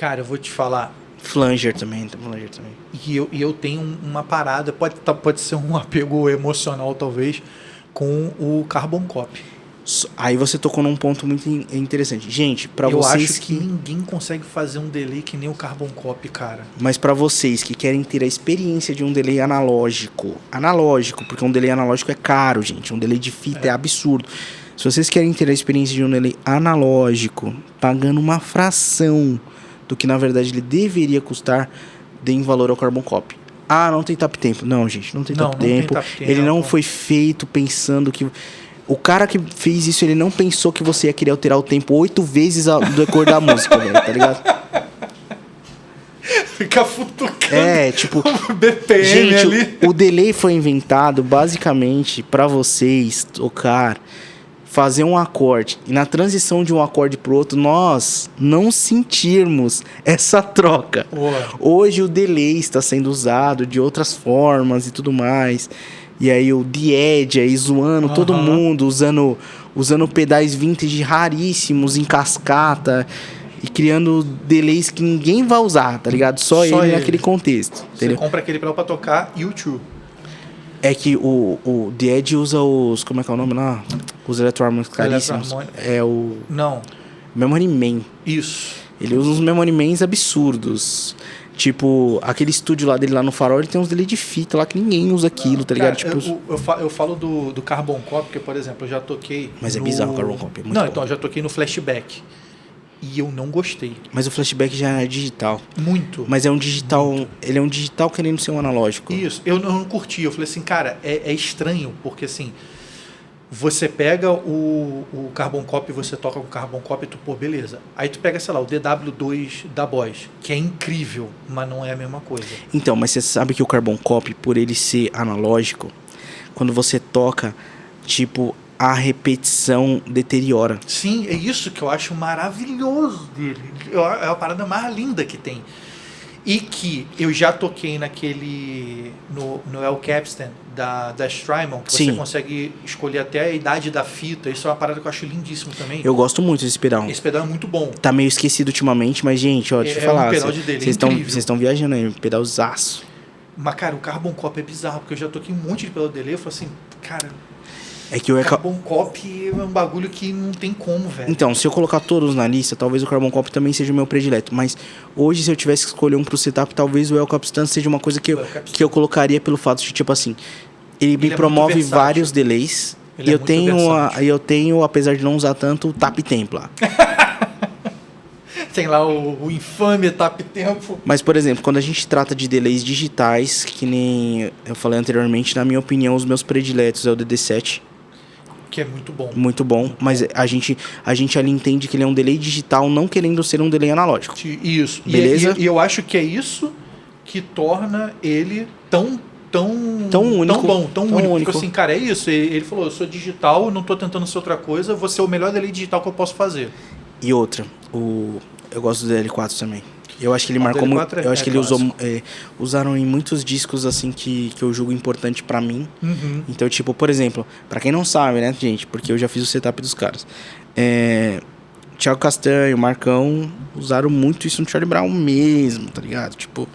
Cara, eu vou te falar. Flanger também, Flanger também. E eu tenho uma parada, pode ser um apego emocional, talvez, com o Carbon Copy. Aí você tocou num ponto muito interessante. Gente, pra eu vocês acho que ninguém consegue fazer um delay que nem o Carbon Copy, cara. Mas pra vocês que querem ter a experiência de um delay analógico, porque um delay analógico é caro, gente. Um delay de fita é absurdo. Se vocês querem ter a experiência de um delay analógico, pagando uma fração do que na verdade ele deveria custar, deem valor ao Carbon Copy. Ah, não tem tap tempo. Não, gente, não tem tap tempo. Ele não foi feito pensando que... O cara que fez isso, ele não pensou que você ia querer alterar o tempo 8 vezes do decor da música, velho, tá ligado? Fica futucando. Tipo... o BPM gente, ali. O delay foi inventado basicamente pra vocês tocar, fazer um acorde. E na transição de um acorde pro outro, nós não sentirmos essa troca. Boa. Hoje o delay está sendo usado de outras formas e tudo mais. E aí o The Edge aí zoando todo mundo, usando pedais vintage raríssimos em cascata e criando delays que ninguém vai usar, tá ligado? Só ele naquele contexto. Entendeu? Você compra aquele pedal pra tocar YouTube. É que o The Edge usa os... Como é que é o nome lá? Os eletroharmônicos caríssimos. É o... Não. Memory Man. Isso. Ele usa uns Memory Mans absurdos. Tipo, aquele estúdio lá dele, lá no Farol, ele tem uns delay de fita lá que ninguém usa aquilo, tá ligado? Cara, tipo, eu falo do Carbon Copy, porque, por exemplo, eu já toquei... Mas é bizarro o Carbon Copy, é muito bom. Então, eu já toquei no Flashback. E eu não gostei. Mas o Flashback já é digital. Muito. Mas é um digital... Ele é um digital querendo ser um analógico. Isso. Eu não curti. Eu falei assim, cara, é estranho, porque assim... Você pega o Carbon Copy, você toca com o Carbon Copy, tu, pô, beleza. Aí tu pega, sei lá, o DW2 da Boss, que é incrível, mas não é a mesma coisa. Então, mas você sabe que o Carbon Copy, por ele ser analógico, quando você toca, tipo, a repetição deteriora. Sim, é isso que eu acho maravilhoso dele. É a parada mais linda que tem. E que eu já toquei no El Capitan da Strymon, que Sim. você consegue escolher até a idade da fita. Isso é uma parada que eu acho lindíssimo também. Eu gosto muito desse pedal. Esse pedal é muito bom. Tá meio esquecido ultimamente, mas, gente, ó, deixa eu falar. Um pedal de dele, Vocês estão viajando aí, pedalzaço. Mas, cara, o Carbon Copy é bizarro, porque eu já toquei um monte de pedal dele. Eu falo assim, cara... É que o Carbon Copy é um bagulho que não tem como, velho. Então, se eu colocar todos na lista, talvez o Carbon Copy também seja o meu predileto. Mas hoje, se eu tivesse que escolher um pro setup, talvez o El Capitan seja uma coisa que eu colocaria pelo fato de, tipo assim, ele me promove vários delays. E eu tenho, apesar de não usar tanto, o tap tempo lá. Tem lá o infame tap tempo. Mas, por exemplo, quando a gente trata de delays digitais, que nem eu falei anteriormente, na minha opinião, os meus prediletos é o DD7. Que é muito bom. Muito bom, mas a gente ali entende que ele é um delay digital, não querendo ser um delay analógico. Isso. Beleza? E eu acho que é isso que torna ele tão único. Tão único. Porque assim, cara, é isso. Ele falou, eu sou digital, não tô tentando ser outra coisa, vou ser o melhor delay digital que eu posso fazer. E outra, eu gosto do DL4 também. Eu acho que ele marcou muito. Eu acho que ele usaram em muitos discos assim que eu julgo importante pra mim. Uhum. Então, tipo, por exemplo, pra quem não sabe, né, gente, porque eu já fiz o setup dos caras. Thiago Castanho, Marcão usaram muito isso no Charlie Brown mesmo, tá ligado? Tipo,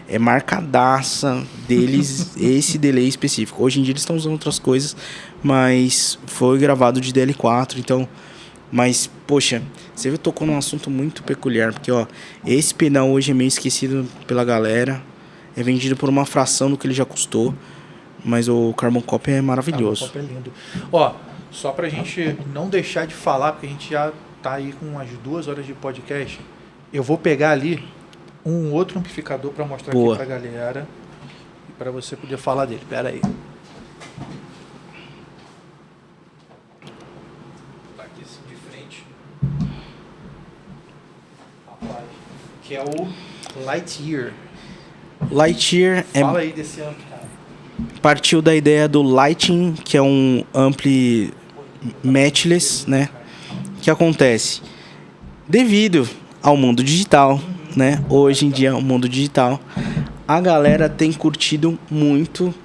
é marcadaça deles esse delay específico. Hoje em dia eles estão usando outras coisas, mas foi gravado de DL4, então... Mas, poxa, você tocou num assunto muito peculiar, porque, ó, esse pedal hoje é meio esquecido pela galera, é vendido por uma fração do que ele já custou, mas o Carbon Copy é maravilhoso. O Carbon Copy é lindo. Ó, só pra gente não deixar de falar, porque a gente já tá aí com umas 2 horas de podcast, eu vou pegar ali um outro amplificador pra mostrar aqui pra galera, e pra você poder falar dele. Pera aí. Que é o Lightyear. Lightyear Fala aí desse ampli, cara. Partiu da ideia do Lighting, que é um ampli matchless, né? Que acontece devido ao mundo digital, né? Hoje em dia, o mundo digital, a galera tem curtido muito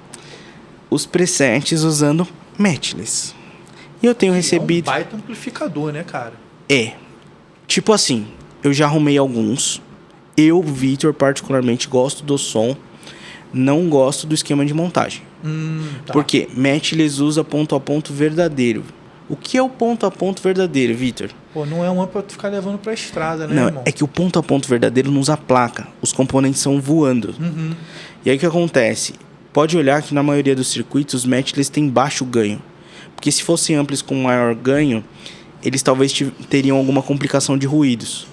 os presets usando matchless. E eu tenho recebido... É um baita amplificador, né, cara? Tipo assim, eu já arrumei alguns. Eu, Vitor, particularmente gosto do som, não gosto do esquema de montagem. Tá. Porque Matchless usa ponto a ponto verdadeiro. O que é o ponto a ponto verdadeiro, Vitor? Pô, não é um amp pra tu ficar levando pra estrada, né, Não, irmão? é que o ponto a ponto verdadeiro não usa placa. Os componentes são voando. E aí o que acontece? Pode olhar que na maioria dos circuitos, os Matchless têm baixo ganho. Porque se fossem amplos com maior ganho, eles talvez teriam alguma complicação de ruídos.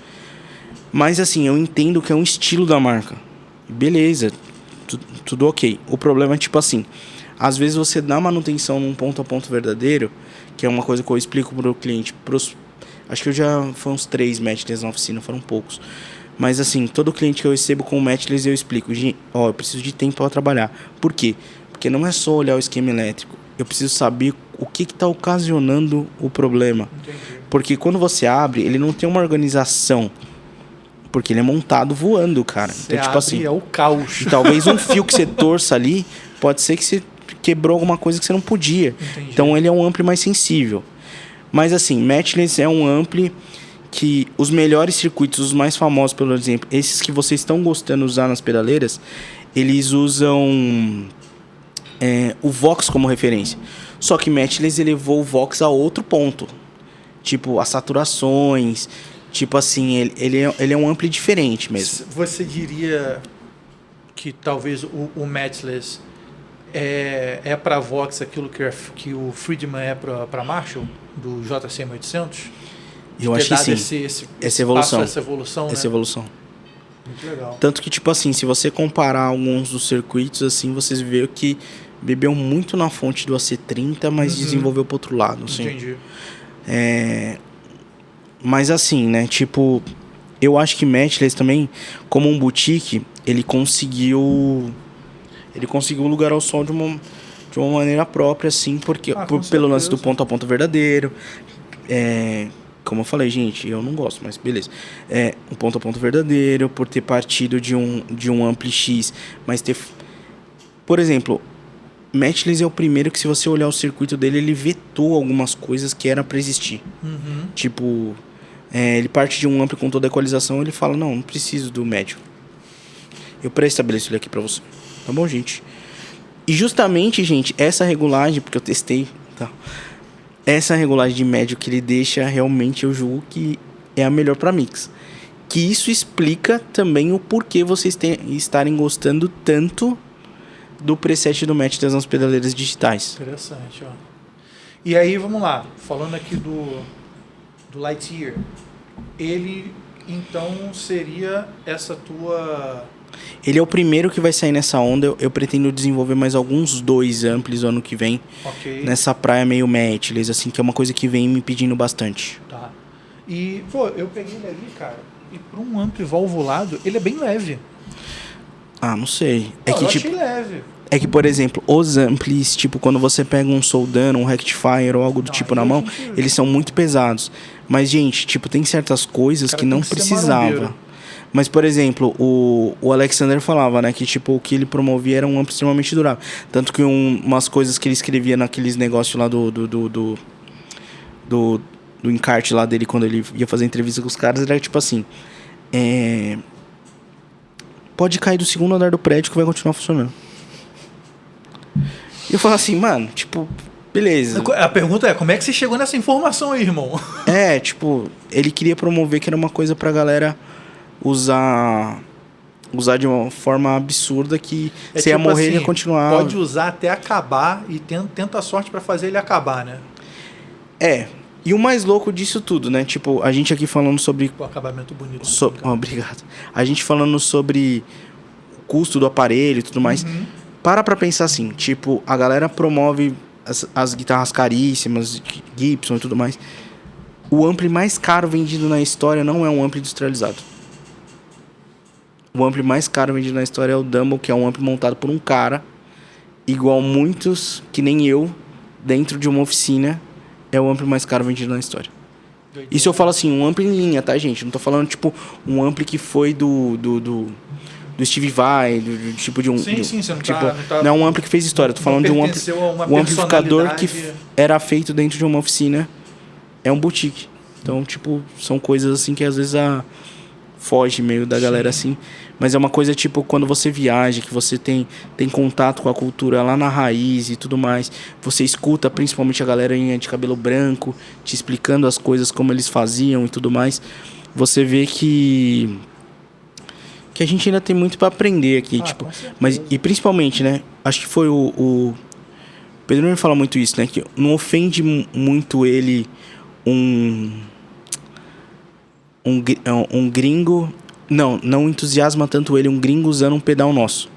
Mas assim, eu entendo que é um estilo da marca. Beleza, tudo ok. O problema é tipo assim, às vezes você dá manutenção num ponto a ponto verdadeiro, que é uma coisa que eu explico pro cliente. Acho que eu já foram uns 3 Matchless na oficina, foram poucos. Mas assim, todo cliente que eu recebo com o Matchless eu explico, ó, eu preciso de tempo para trabalhar. Por quê? Porque não é só olhar o esquema elétrico. Eu preciso saber o que está ocasionando o problema. Entendi. Porque quando você abre, ele não tem uma organização. Porque ele é montado voando, cara. Você Então, tipo assim, é o caos. e talvez um fio que você torça ali, pode ser que você quebrou alguma coisa que você não podia. Entendi. Então ele é um ampli mais sensível. Mas assim, Matchless é um ampli que os melhores circuitos, os mais famosos, por exemplo, esses que vocês estão gostando de usar nas pedaleiras, eles usam o Vox como referência. Só que Matchless elevou o Vox a outro ponto. Tipo, as saturações. Tipo assim, ele é um ampli diferente mesmo. Você diria que talvez o Matchless é para Vox aquilo que o Friedman é para Marshall, do JCM 800? Eu acho que sim. Essa evolução. Essa evolução, Essa né? evolução. Muito legal. Tanto que, tipo assim, se você comparar alguns dos circuitos, assim, vocês veem que bebeu muito na fonte do AC30, mas desenvolveu pro outro lado, assim. Entendi. Mas assim, né, tipo, eu acho que Matchless também, como um boutique, ele conseguiu lugar ao som de uma maneira própria, assim, porque pelo lance do ponto a ponto verdadeiro. Como eu falei, gente, eu não gosto, mas beleza. Um ponto a ponto verdadeiro, por ter partido de um ampli X, mas ter... Por exemplo, Matchless é o primeiro que, se você olhar o circuito dele, ele vetou algumas coisas que era para existir. Tipo, ele parte de um ampli com toda a equalização, ele fala, não preciso do médio. Eu pré-estabeleço ele aqui para você. Tá bom, gente? E justamente, gente, essa regulagem, porque eu testei, tá? Essa regulagem de médio que ele deixa, realmente eu julgo que é a melhor para mix. Que isso explica também o porquê vocês estarem gostando tanto do preset do Matchless nas pedaleiras digitais. Interessante, ó. E aí, vamos lá. Falando aqui do Lightyear. Ele, então, seria essa tua... Ele é o primeiro que vai sair nessa onda. Eu pretendo desenvolver mais alguns 2 amplis no ano que vem. Ok. Nessa praia meio Matchless, assim, que é uma coisa que vem me pedindo bastante. Tá. E, pô, eu peguei ele ali, cara, e para um ampli valvulado, ele é bem leve. Ah, não sei. Eu achei leve. É que, por exemplo, os amplis, tipo, quando você pega um Soldano, um Rectifier ou algo do tipo na mão, eles são muito pesados. Mas, gente, tipo, tem certas coisas que não precisava. Mas, por exemplo, o Alexander falava, né, que tipo, o que ele promovia era um amplo extremamente durável. Tanto que umas coisas que ele escrevia naqueles negócios lá do encarte lá dele, quando ele ia fazer entrevista com os caras, era tipo assim, pode cair do 2º andar do prédio que vai continuar funcionando. E eu falo assim, mano, tipo, beleza. A pergunta é, como é que você chegou nessa informação aí, irmão? Tipo, ele queria promover que era uma coisa pra galera usar de uma forma absurda, que você ia morrer e ia continuar. Pode usar até acabar e tenta a sorte pra fazer ele acabar, né? E o mais louco disso tudo, né? Tipo, a gente aqui falando sobre... O acabamento bonito. Obrigado. A gente falando sobre o custo do aparelho e tudo mais. Para pensar assim, tipo, a galera promove as guitarras caríssimas, Gibson e tudo mais. O ampli mais caro vendido na história não é um ampli industrializado. O ampli mais caro vendido na história é o Dumble, que é um ampli montado por um cara, igual muitos, que nem eu, dentro de uma oficina, é o ampli mais caro vendido na história. Isso eu falo assim, um ampli em linha, tá, gente? Não tô falando, tipo, um ampli que foi do Steve Vai, do tipo de um... Sim, você não tipo, tá... Não é um ampli que fez história, tô falando de um amplificador que era feito dentro de uma oficina, é um boutique. Então, tipo, são coisas assim que às vezes foge meio da galera assim. Mas é uma coisa tipo quando você viaja, que você tem contato com a cultura lá na raiz e tudo mais. Você escuta principalmente a galerinha de cabelo branco te explicando as coisas, como eles faziam e tudo mais. Você vê que a gente ainda tem muito para aprender aqui, tipo, mas e principalmente, né? Acho que foi o Pedro me fala muito isso, né? Que não ofende muito ele um gringo, não entusiasma tanto ele um gringo usando um pedal nosso,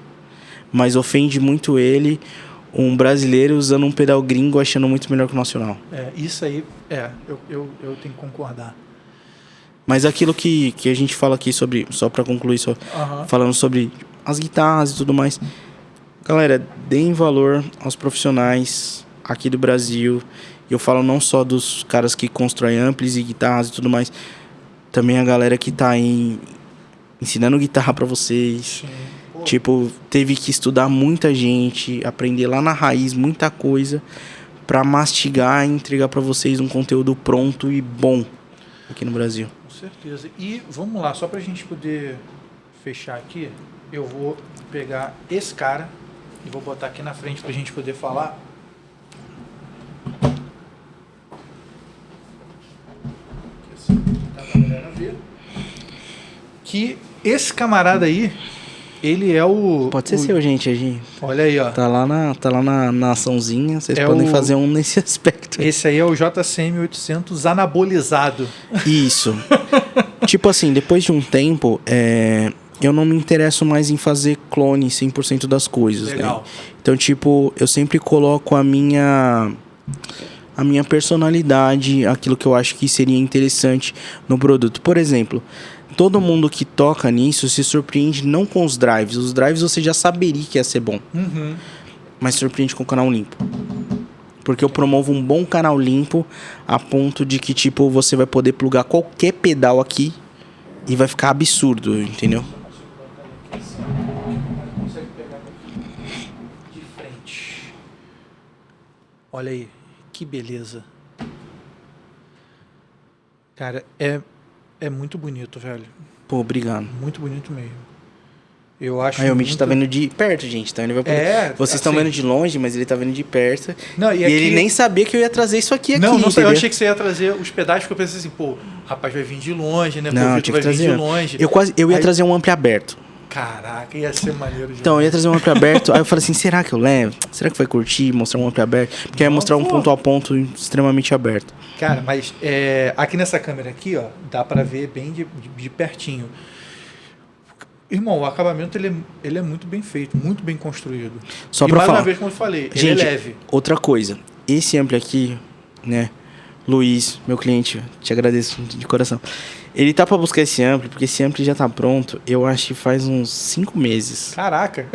mas ofende muito ele um brasileiro usando um pedal gringo achando muito melhor que o nacional. Isso aí, eu tenho que concordar. Mas aquilo que a gente fala aqui sobre, só para concluir, falando sobre as guitarras e tudo mais. Galera, deem valor aos profissionais aqui do Brasil. Eu falo não só dos caras que constroem amplis e guitarras e tudo mais, também a galera que tá aí ensinando guitarra para vocês. Tipo, teve que estudar muita gente, aprender lá na raiz muita coisa para mastigar e entregar para vocês um conteúdo pronto e bom aqui no Brasil. Com certeza. E vamos lá, só pra gente poder fechar aqui, eu vou pegar esse cara e vou botar aqui na frente pra gente poder falar. Que esse camarada aí, ele é o... Pode ser seu, gente. Olha aí, ó. Tá lá na açãozinha, vocês podem fazer um nesse aspecto. Esse aí é o JCM 800 anabolizado. Isso. Tipo assim, depois de um tempo, eu não me interesso mais em fazer clone 100% das coisas. Legal. Né? Então, tipo, eu sempre coloco a minha personalidade, aquilo que eu acho que seria interessante no produto. Por exemplo, todo mundo que toca nisso se surpreende não com os drives. Os drives você já saberia que ia ser bom. Uhum. Mas surpreende com o canal limpo. Porque eu promovo um bom canal limpo a ponto de que, tipo, você vai poder plugar qualquer pedal aqui e vai ficar absurdo, entendeu? De frente. Olha aí, que beleza. Cara, é muito bonito, velho. Pô, obrigado. Muito bonito mesmo. Eu acho Aí o Mitch tá vendo de perto, gente. Então ele vai poder... Vocês estão vendo de longe, mas ele tá vendo de perto. Não, e aqui... ele nem sabia que eu ia trazer isso aqui. Não, eu achei que você ia trazer os pedais, porque eu pensei assim, pô, rapaz vai vir de longe, né? Não, pô, Vitor vai vir de longe. Eu ia trazer um ampli aberto. Caraca, ia ser maneiro. Então, eu ia trazer um ampli aberto. Aí eu falei assim, será que eu levo? Será que vai curtir mostrar um ampli aberto? Porque ia mostrar um ponto a ponto extremamente aberto. Cara, mas aqui nessa câmera aqui, ó, dá pra ver bem de pertinho. Irmão, o acabamento ele é muito bem feito, muito bem construído. Só pra falar. Mais uma vez, como eu falei, gente, ele é leve. Outra coisa, esse ampli aqui, né, Luiz, meu cliente, te agradeço de coração. Ele tá pra buscar esse ampli, porque esse ampli já tá pronto, eu acho que faz uns 5 meses. Caraca!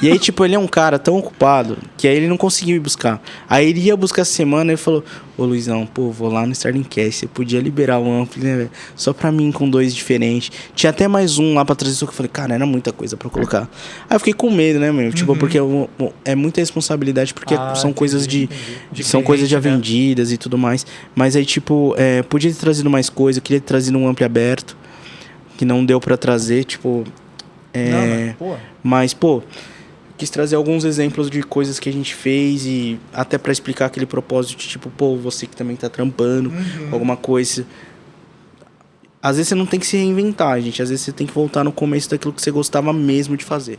E aí, tipo, ele é um cara tão ocupado que aí ele não conseguiu ir buscar. Aí ele ia buscar essa semana e ele falou: ô Luizão, pô, vou lá no Starting Cast, você podia liberar o ampli, né, velho? Só pra mim com 2 diferentes. Tinha até mais um lá pra trazer, só que eu falei, cara, era muita coisa pra colocar. Aí eu fiquei com medo, né, meu? Tipo, porque é muita responsabilidade, porque são coisas são coisas já vendidas, né? E tudo mais. Mas aí, tipo, podia ter trazido mais coisa, eu queria ter trazido um ampli aberto, que não deu pra trazer, tipo. Mas, pô, quis trazer alguns exemplos de coisas que a gente fez e até pra explicar aquele propósito de, tipo, pô, você que também tá trampando, alguma coisa. Às vezes você não tem que se reinventar, gente. Às vezes você tem que voltar no começo daquilo que você gostava mesmo de fazer.